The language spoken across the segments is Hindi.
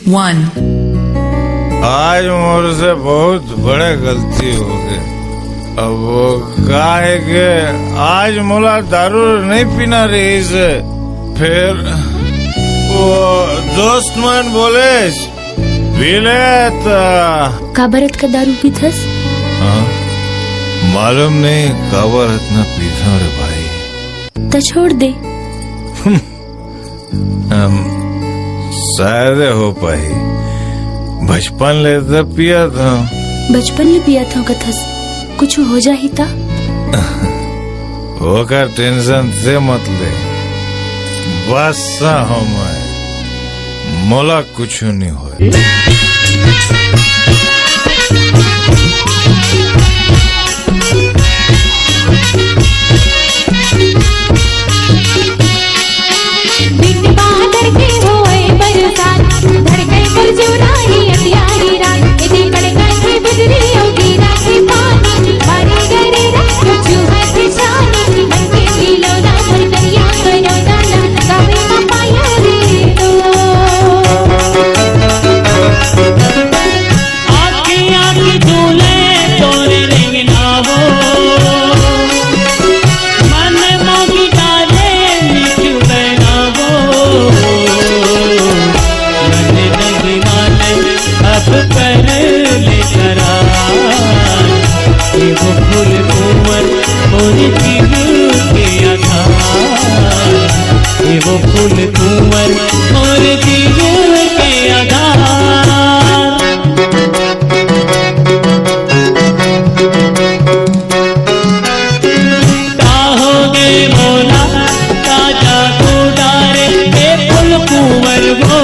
1. आज मुझसे बहुत बड़े गलती हो गई। अब वो क्या है कि आज मुला दारू नहीं पीना रही से। फिर वो दोस्त मन बोले पी ले का बरत का दारू पीथस? हाँ, मालूम नहीं काबर इतना पीता रे भाई। तो छोड़ दे। शायद हो पाई, बचपन ले तो पिया था। बचपन में पिया था कथस, कुछ हो जा ही था। होकर टेंशन से मत ले, बस हो मैं मोला कुछ नहीं हो। वो फूल कुंवर और दिल के आधार। काहोगे मोला ताजा गुडारे ये फूल कुंवर वो।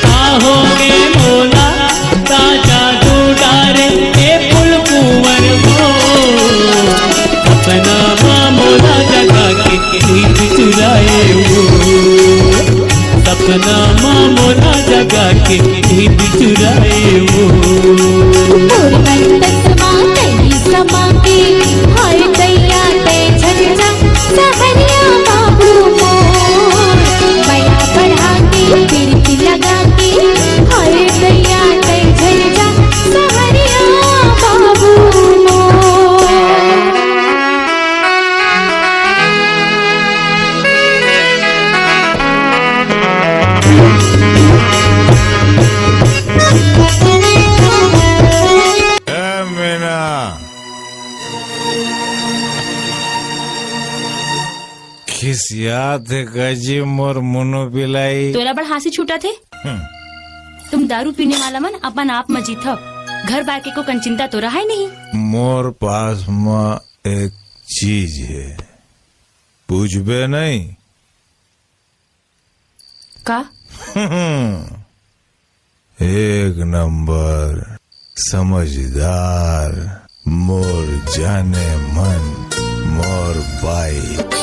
काहोगे मोला ताजा गुडारे सपना मोला जगा के नींद चुराए वो। सपना मोला जगा के नींद चुराए वो। समा के हाय दैया ते झंझा सहरिया बाबू मोर बया बढ़ा के गिरती लगा के हाय दैया ते झंझा सहरिया बाबू किस याद है गजी मोर मुनो पिलाई। तोरा बड़ हासी छूटा थे। तुम दारू पीने वाला मन अपन आप मजी था, घर बाके को कंचिंता तो रहा ही नहीं। मोर पास में एक चीज है, पूछबे नहीं का? एक नंबर समझदार मोर जाने मन मोर बाई।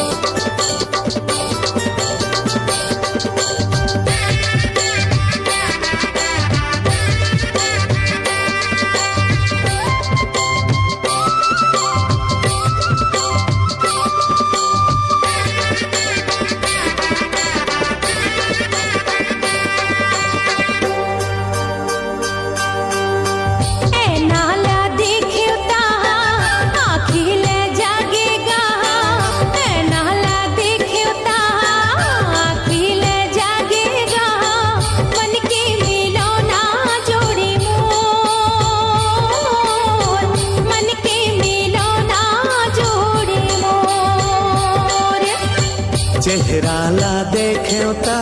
चेहरा ला देख्यो ता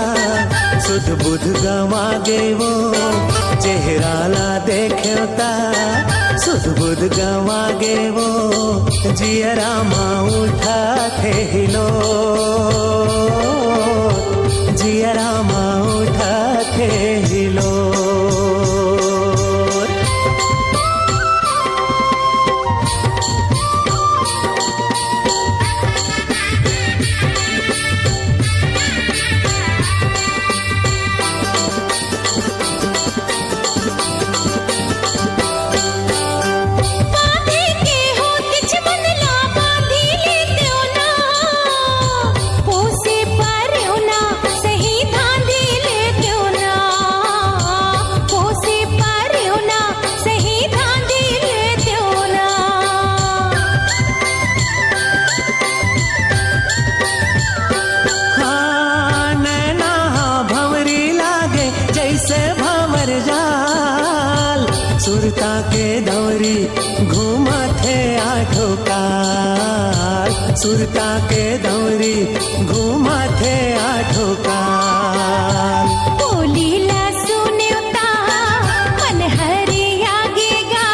सुध बुध गवा गेवो। चेहरा ला देख्यो ता सुध बुध गवा गेवो। जियरा मा उठा थे हिलो, जियरा मा उठा थे हिलो। बांधे के हो किच मन ला बांधी ले त्यो ना। सुरता के दौरी घूमा थे आठों काल, सुरता के दौरी घूमा थे आठों काल। बोलीला सुन्योता मन हरिया गेगा,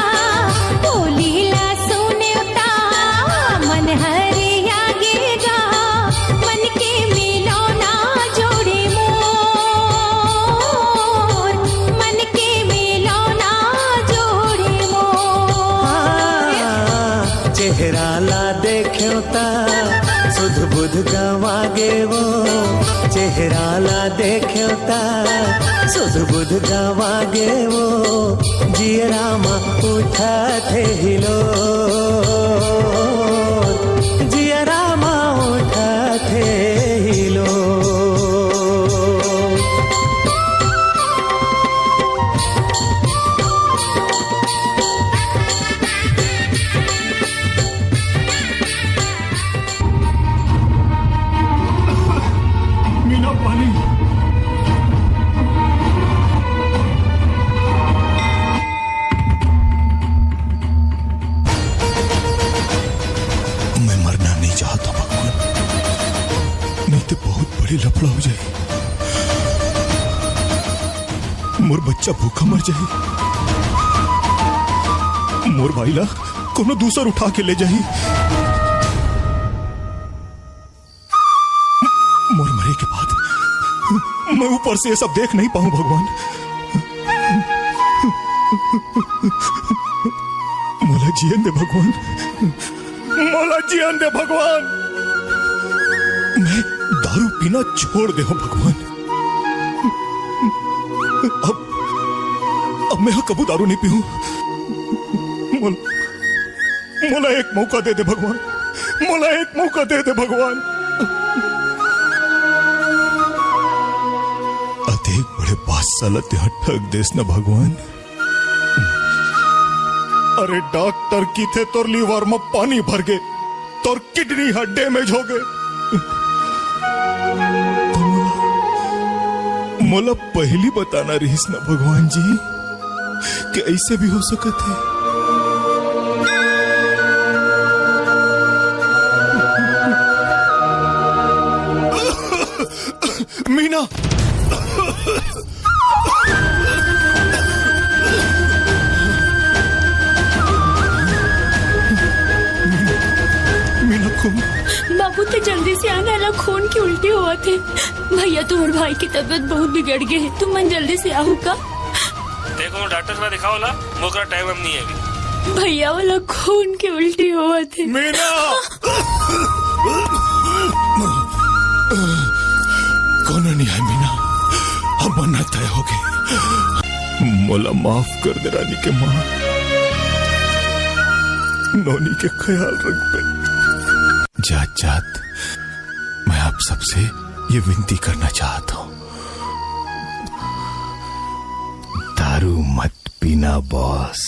बोलीला सुन्योता मन हरिया गेगा, मन के मिलो ना जोड़े मोर, मन के मिलो ना जोड़े मोर। चेहरा ला देखता सुध बुध गवागे वो, चेहरा ला देखता सुध बुध गवागे वो, जियरामा उठा थे हिलो, जियरामा उठा थे हिलो। मीना पानी मैं मरना नहीं चाहता भगवान, नहीं तो बहुत बड़ी लफड़ा हो जाए। मोर बच्चा भूखा मर जाए, मोर भाईला कोनो दूसर उठा के ले जाई, मोर मरे के बाद मैं ऊपर से ये सब देख नहीं पाऊं भगवान। मोला जियन दे भगवान, मोला जियन दे भगवान। मैं दारू पीना छोड़ दे हूं भगवान। अब मैं कबू दारू नहीं पीऊं। मोला एक मौका दे दे भगवान, मोला एक मौका दे दे भगवान। अधिक बड़े बादशाह त्यहां ठग देस ना भगवान। अरे डॉक्टर की थे तोर लीवर में पानी भर गए, तोर किडनी हा डैमेज हो गए। तो मोला पहली बताना रहीस ना भगवान जी कि ऐसे भी हो सकत है। मीना मीना खून बाबू तो जल्दी से आना ला, खून की उल्टी हुआ थे। भैया तुम्हारे भाई की तबीयत बहुत बिगड़ गई है, तुम मन जल्दी से आओ का। देखो डॉक्टर से दिखाओ ला, मोकरा टाइम हम नहीं है अभी। भैया वाला खून की उल्टी हुआ थे। मीना कौन नहीं है मीना, अब मना तय हो गई। मोला माफ कर दे रानी के माँ, नौनी के ख्याल रख पे। जात जात मैं आप सबसे ये विनती करना चाहता हूं, दारू मत पीना बॉस।